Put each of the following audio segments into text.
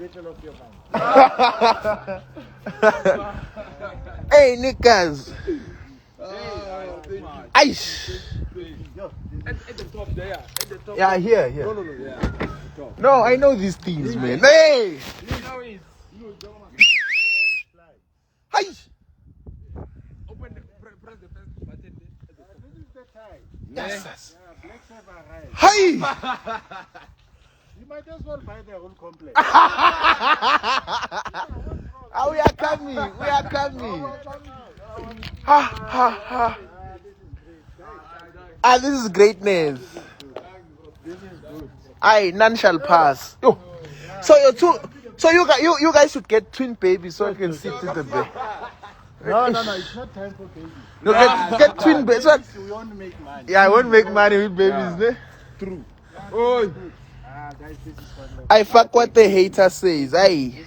little of your mind. Hey, niggas. Ice. At the top there. At the top. Yeah, here. No. Yeah. Top. No, I know these things, man. Hey. Hi. Open the press the first button. This is the tie. Yes. Black server right. Hi. You might as well buy the whole complex. We are coming. Ha. This is greatness. This is good. Aye, none shall pass. Yo. So you guys should get twin babies so you can sit in the bed. No, it's not time for babies. No, get twin babies. So, We won't make money. yeah, I won't make money with babies, ne? True. Oh. Guys, this is wonderful. I fuck what the hater says. Aye.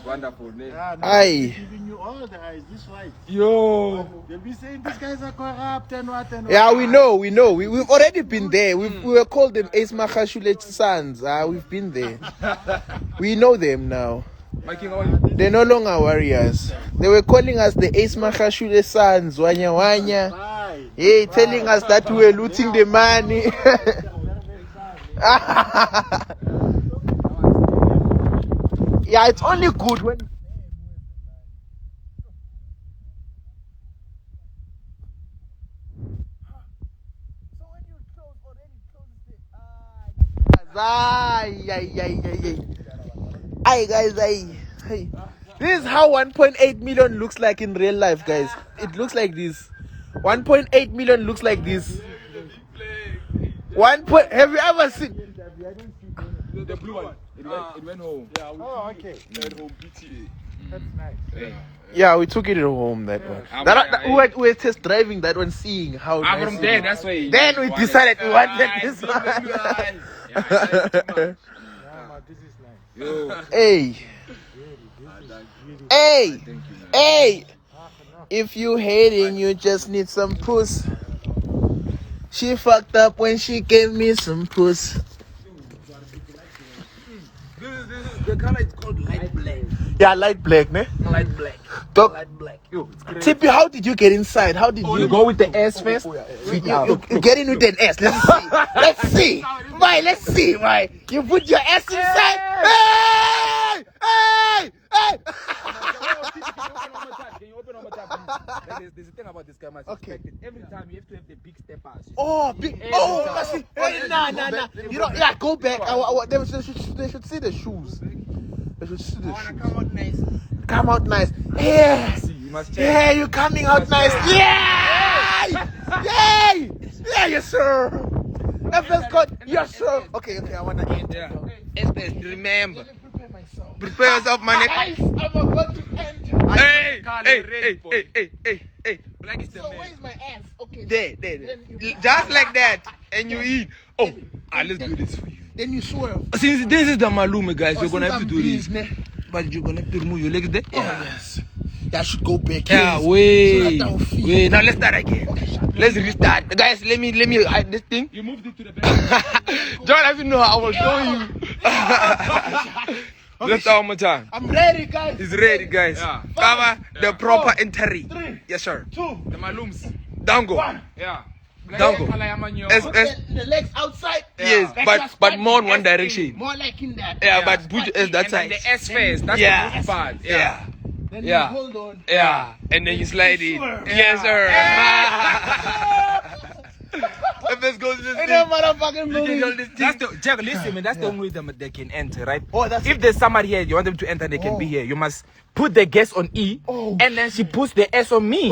Wonderful, ne? Aye. Giving you all the eyes. This white. Yo. They'll be saying these guys are corrupt and what and what. Yeah, we know. We've already been there. We were called them Ace Makashule sons. We've been there. We know them now. They're no longer warriors. They were calling us the Ace Makashule sons. Wanya. Hey, telling us that we were looting the money. Yeah, it's only good when. Aye, guys, aye. This is how 1.8 million looks like in real life, guys. It looks like this. 1.8 million looks like this. Have you ever seen? The blue one. It went home. Yeah, okay. It went home PTA. That's nice. Yeah, we took it home, that one. We were test driving that one, seeing how I'm nice from it there, was. that's why. Then we decided we wanted this one. Yeah, this is nice. Yo. Hey. Hey. If you hating, you just need some puss. She fucked up when she gave me some puss. The color is called light black. Yeah, light black, ne? Light black. Dog. Light black. Yo, it's great. Tippy, how did you get inside? How did you go with the S first? You get in with an S. Let's see. Let's see. Why? You put your S inside. Hey! Can you open on my tab? There's a thing about this guy, man. Okay. Every time you have to have the big steppers. Oh, big. Oh, I see. Nah. You know, yeah, go back. They should see the shoes. They should see the shoes. Come out nice. Yeah. You must check. Yeah, you're coming out nice. Yeah! Yay! Yeah, yes, sir. FS code. Yes, sir. Okay, I want to end. Yeah. Espes, remember. Prepare myself. Prepare yourself, man. Guys, I'm about to end. Hey. Black is the So man. where's my ass? Okay. There. Just like that. And you eat. Oh, let's do this for you. Then you swerve. Since this is the malume, guys, you're gonna have to do this. Ne? But you're gonna have to remove your legs there. Oh, yes. Yeah, I should go back. Yeah, yes. wait. So that I'll feel. Wait, now let's start again. Okay, Let's restart. Guys, let me hide this thing. You moved it to the back. John, I don't know how I will show you. Let's start one more time. I'm ready, guys. He's ready, guys. Yeah. Cover the proper 4, entry. 3, Yes, sir. 2, The malums. Down go. 1. Yeah. Dango. Okay, the legs outside. Yes, but more in one direction. More like in that. Yeah, but put your S that And then side. the S face. That's Yeah. the good part. Yeah. Then Yeah. you hold on. Yeah. And then you slide it. Sure. Yes, sir. Let's go to this Hey, thing. no motherfucking You can movie. hold this That's thing. the Jack. Listen, man. That's the only way they can enter, right? Oh, that's If there's somebody here, you want them to enter, they can be here. You must put the guest on E, and then she puts the S on me.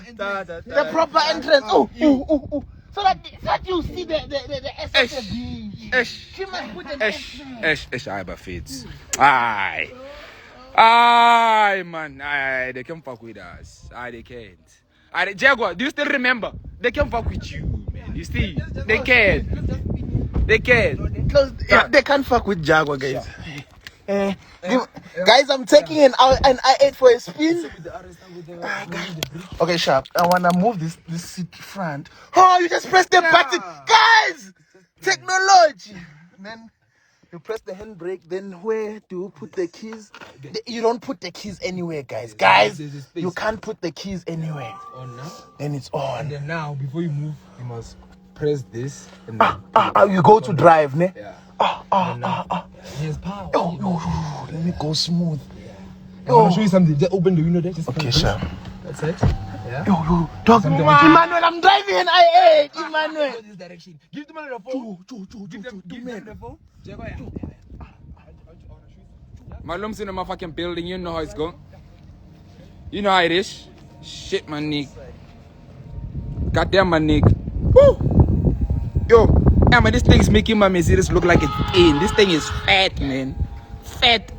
the proper entrance. Oh. So that you see the S of the beach. She must put an S there. I have fits. Aye, man. Aye, they can fuck with us. Aye, they can't. Aye, Jaguar, do you still remember? They can fuck with you, man. You see? They can. They can. They can't fuck with Jaguar, guys. Guys, I'm taking an I-8 for a spin. Okay, Sharp. I wanna move this seat front. Oh, you just press the button, guys. Technology. Then you press the handbrake. Then where do you put the keys? You don't put the keys anywhere, guys. Guys, you can't put the keys anywhere. On now. Then it's on. And then now, before you move, you must press this. And then You go to drive, ne? yeah. Ah. Here's power. Oh, let me go smooth. I want to show you something. Just open the window there. Just Okay, press Sharp. this. That's it. Yeah. Yo, dog. Emmanuel, I'm driving an I8. Emmanuel. Go this direction. Give the man the phone. Give them the phone. Jaguar. Malum's in the motherfucking building. You know how it's going. You know how it is. Shit, my nigga. Goddamn, my nigga. Woo! Yo, yeah, man, this thing's making my Mercedes look like it's in. This thing is fat, man. Fat.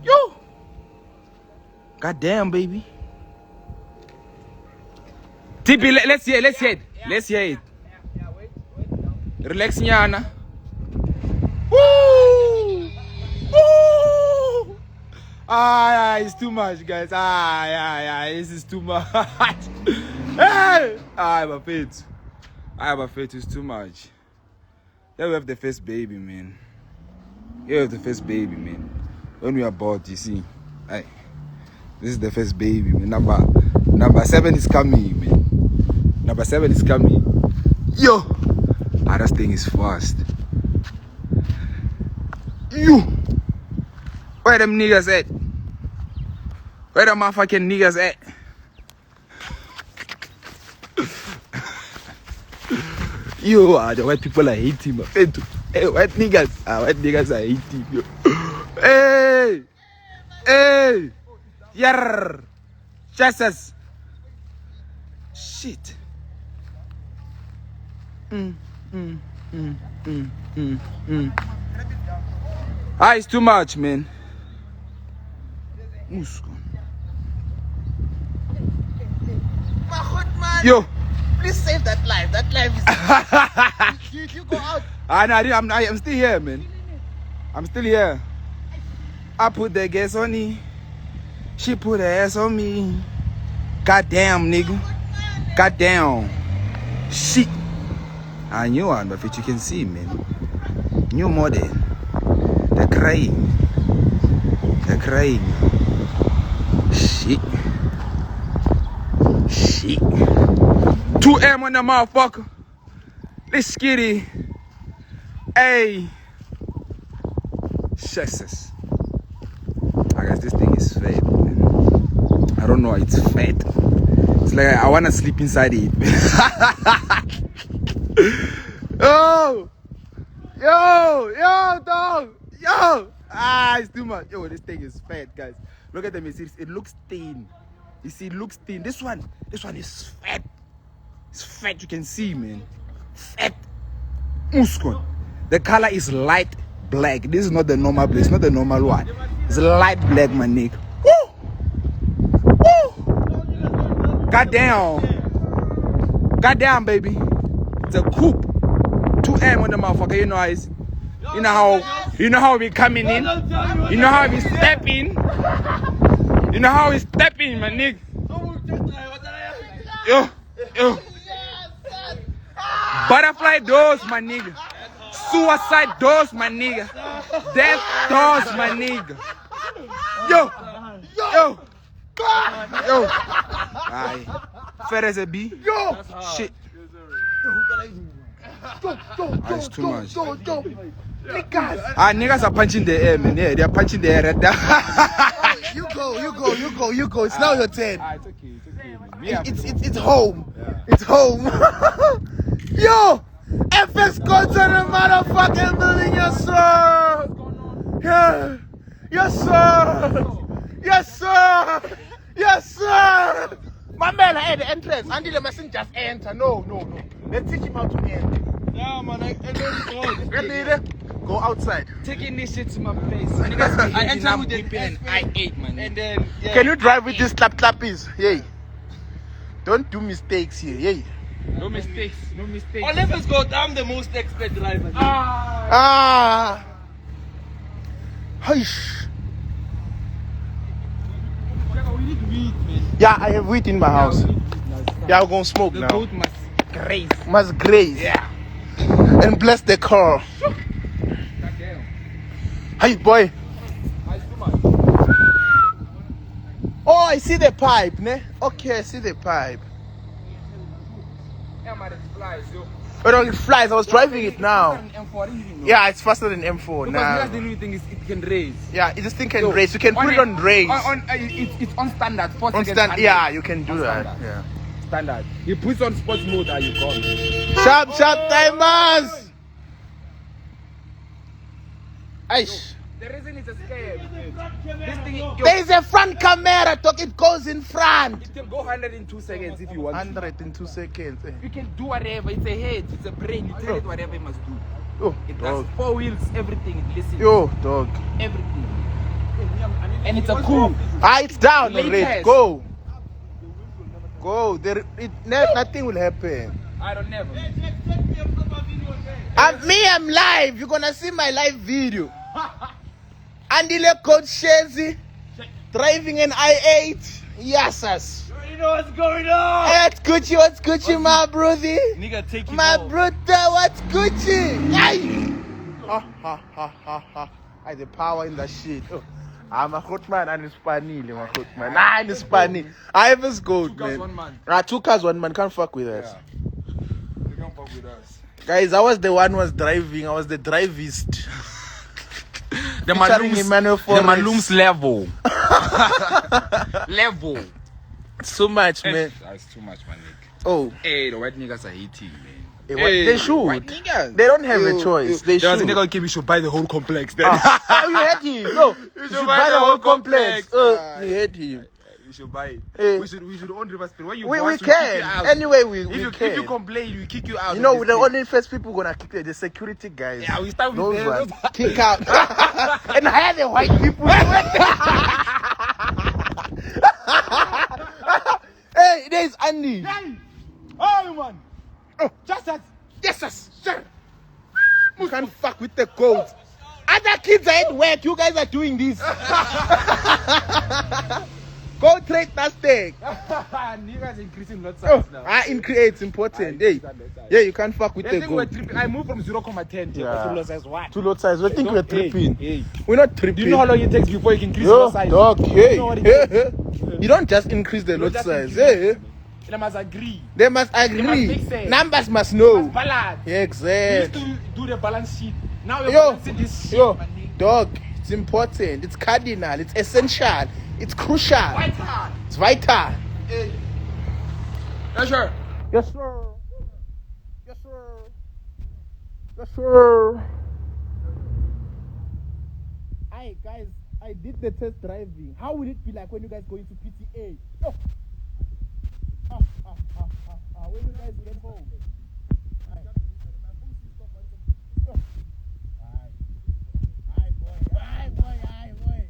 Yo. Goddamn, baby. TP, let's hear it. Let's hear it. Relax, Nyana. Woo! It's too much, guys. This is too much. Hey! My faith. My faith is too much. Yeah, we have the first baby, man. When we are bought, you see. Hey, this is the first baby, man. Number 7 is coming, man. Number 7 is coming. Yo! This thing is fast. Yo! Where them niggas at? Where the motherfucking niggas at? Yo, the white people are hating, my friend. Hey, white niggas are hating, yo. Hey, yarr, Jesus, shit. It's too much, man. Yo. Please save that life. That life is. You go out. I'm still here, man. I'm still here. I put the gas on me. She put her ass on me. Goddamn, nigga. Goddamn. Shit. I knew one, but you can see, man. New model. They're crying. Shit. 2M on the motherfucker. Let's get it. Hey. Jesus. I guess this thing is fat, man. I don't know, it's fat. It's like I wanna sleep inside it. Yo, dog. Yo. It's too much. Yo, this thing is fat, guys. Look at the Mercedes. It looks thin. You see, it looks thin. This one is fat. It's fat, you can see, man. Fat. Muskon. The color is light black. This is not the normal black. It's not the normal one. It's light black, my nigga. Woo! Goddamn, baby. It's a coupe. 2M on the motherfucker. You know how it's. You know how we coming in. You know how we stepping. You know how we stepping, my nigga. Yo. Butterfly doors, my nigga. Suicide doors, my nigga. Death doors, my nigga. Yo. Aye. Fat as a bee. Yo. Shit. It's too much. Niggas are punching the air, man. Yeah, they are punching the air right now. You go. It's now your turn. It's okay. It's home. Yeah. It's home. Yo! FX goes to the motherfucking building, yes sir! Yeah. Yes sir! My man at the entrance, Andy the mustn't just enter. No. Let's teach him how to enter. Yeah, man, I don't go outside. Taking this shit to my place. I enter with the I8, man. And then, yeah. Can you drive with these clappies? Yay. Don't do mistakes here. Yay. No mistakes. Oh, let's go. I'm the most expert driver. Hush. need wheat, man. Yeah, I have wheat in my house. We need wheat now. It's time. Yeah, we're gonna smoke The now. goat must graze. Must graze. Yeah. And bless the car. Goddamn. Hey, boy. It's too much. Oh, I see the pipe, ne? Okay, I see the pipe. Yeah, man, it flies, yo. Oh, no, it flies. I was driving it now. Yeah. Yeah, it's faster than M4 Because now. that's the only thing is it can raise. Yeah, this thing can raise. You can put it on raise. It's on standard. 4 On seconds, stand, 100. yeah, you can do On that. standard. Yeah. Standard. You put on sports mode and you gone. Sharp timers. Aish. The reason it's a scam. This thing, There is a front camera, talk. It goes in front. it can go 100 in 2 seconds if you want. 102 seconds. You can do whatever. It's a head. It's a brain. You tell it whatever it must do. Oh, It dog. does 4 wheels, everything. It listens. Yo, dog. Everything. And it's a cool. Ah, it's down already. Latest. Go. Go. Nothing will happen. I don't never. I'm live. You're gonna see my live video. Andile Coach Shezi driving an i8. Yes, us. You know what's going on? What's Gucci, my brother? Nigga, take you My home. brother, what's Gucci? Aye. Ha. I the power in that shit. Oh. I'm a hot man and it's funny, my hot man. Nah, it's funny. I have a gold, 2 cars, man. 1 man. 2 cars, 1 man. Can't fuck with us. You can't fuck with us. Guys, I was the one who was driving. I was the drivist. The Featuring Emmanuel Forex. Malum's level. Level. So much, man. That's too much, my nigga. Oh, Hey, the white niggas are hating, man. they should. White niggas. They don't have a choice. They There was a should. nigga who came, you should buy the whole complex. Then. Oh, you hate him. No, you should buy the whole complex. You hate him. We should buy it. Hey. We should own River Spirit. When you We boss, kick can. you out. Anyway, we If you can. complain, we kick you out. You know, of the this only first people gonna kick the security guys. Yeah, we start with Those them. ones. Kick out. And hire the white people. Hey, there's Andy. thing. Oh, man. Oh. Just that. Yes, sir. You can't fuck with the codes. Other kids are at work. You guys are doing this. Go trade that steak. Niggas increasing lot size now. It's important. Hey, yeah, you can't fuck with I the think we're gold. tripping. I moved from 0.10 to lot size 1. Two lot size. I think we're Hey, tripping. hey. We're not tripping. Do you know how long it takes before you can increase Yo, lot size? dog, hey, You know what it hey, takes? hey. You don't just increase the You lot just size. increase Hey, They must agree. they must must agree. make sense. Numbers must know. Must balance. Yeah, We exactly. used to do the balance sheet. Now we're Yo, balancing this shit. yo, my nigga. dog, it's important. It's cardinal. It's essential. It's crucial. Vital. It's vital. Hey. Yeah, sure. Yes, sir. Yes, sir. Yes, sir. Hi, guys. I did the test driving. How will it be like when you guys go into PTA? Yo. When you guys get home. Hi, boy.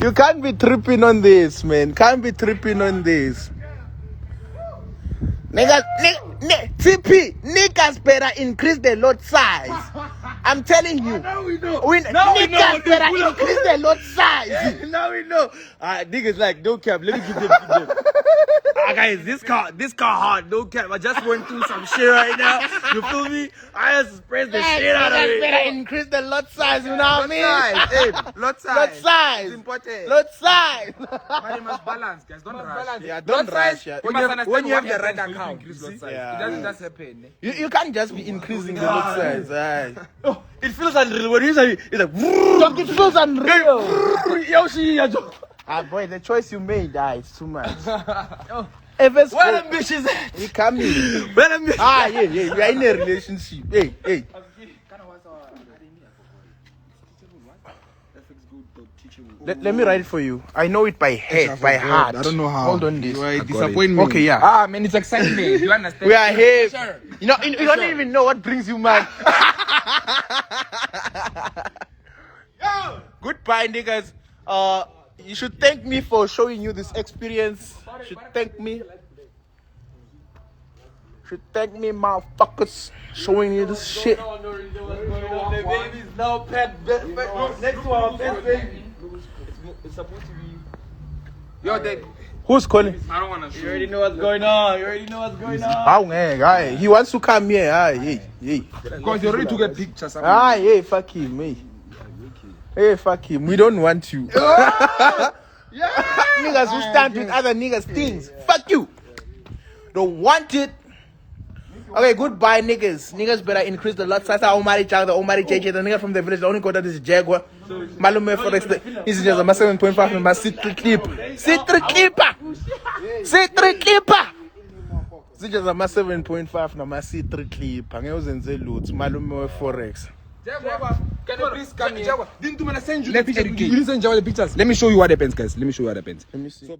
You can't be tripping on this, man. Can't be tripping on this. Niggas, TP, niggas better increase the lot size. I'm telling you. Now we know. Niggas better increase the lot size. Now we know. Niggas like, no cap. Let me give them. Guys, this car hard. No cap. I just went through some shit right now. You feel me? I just pressed the shit out of Niggas it. better increase the lot size, you know what I mean? Lot size. Lot size. It's important. Lot size. But you must balance, guys. Don't rush. Yeah, don't rush. Yeah. When you have the right account, you see? it Yeah. doesn't just happen. You can't just be increasing the lot size. Aye. It feels unreal when you say it's like. Don't it feels unreal. Yoshi, Boy, the choice you made, it's too much. Ever's what ambitious? we coming. What ambitious? Yeah, we are in a relationship. Hey. Let me write it for you. I know it by head, by heart. I don't know how. Hold on this. Disappointment. Okay, yeah. Man, it's excitement. You understand? We are here. Sure. You know, you don't even know what brings you, man. Goodbye, niggas. You should thank me for showing you this experience. You should thank me. Should thank me, motherfuckers. Showing you this shit. The baby's now pet. Next to our pet baby. It's supposed to be. Yo, they. Who's calling? I don't want to You already know what's going on. You already know what's going on. How, hey, he wants to come here. Hey. Because you already took a picture. Hey, fuck him, hey. Hey, fuck him. We don't want you. Niggas who stand with other niggas things. Fuck you. Don't want it. Okay, goodbye, niggas. Niggas better increase the lot size. Omari Chag, the Omari JJ, the nigga from the village. The only code that is Jaguar. Millionaire Forex. This is just a 7.5 and my C3 clip. C3 clipper. C3 clipper. This is just a 7.5 and my C3 clip. And I was in the loot. Millionaire Forex. Jaguar, can you please come here? Jaguar, didn't you send you Let's the picture? educate. You didn't send Jaguar the pictures. Let me show you what happens, guys. Let me show you what happens. Let me see. So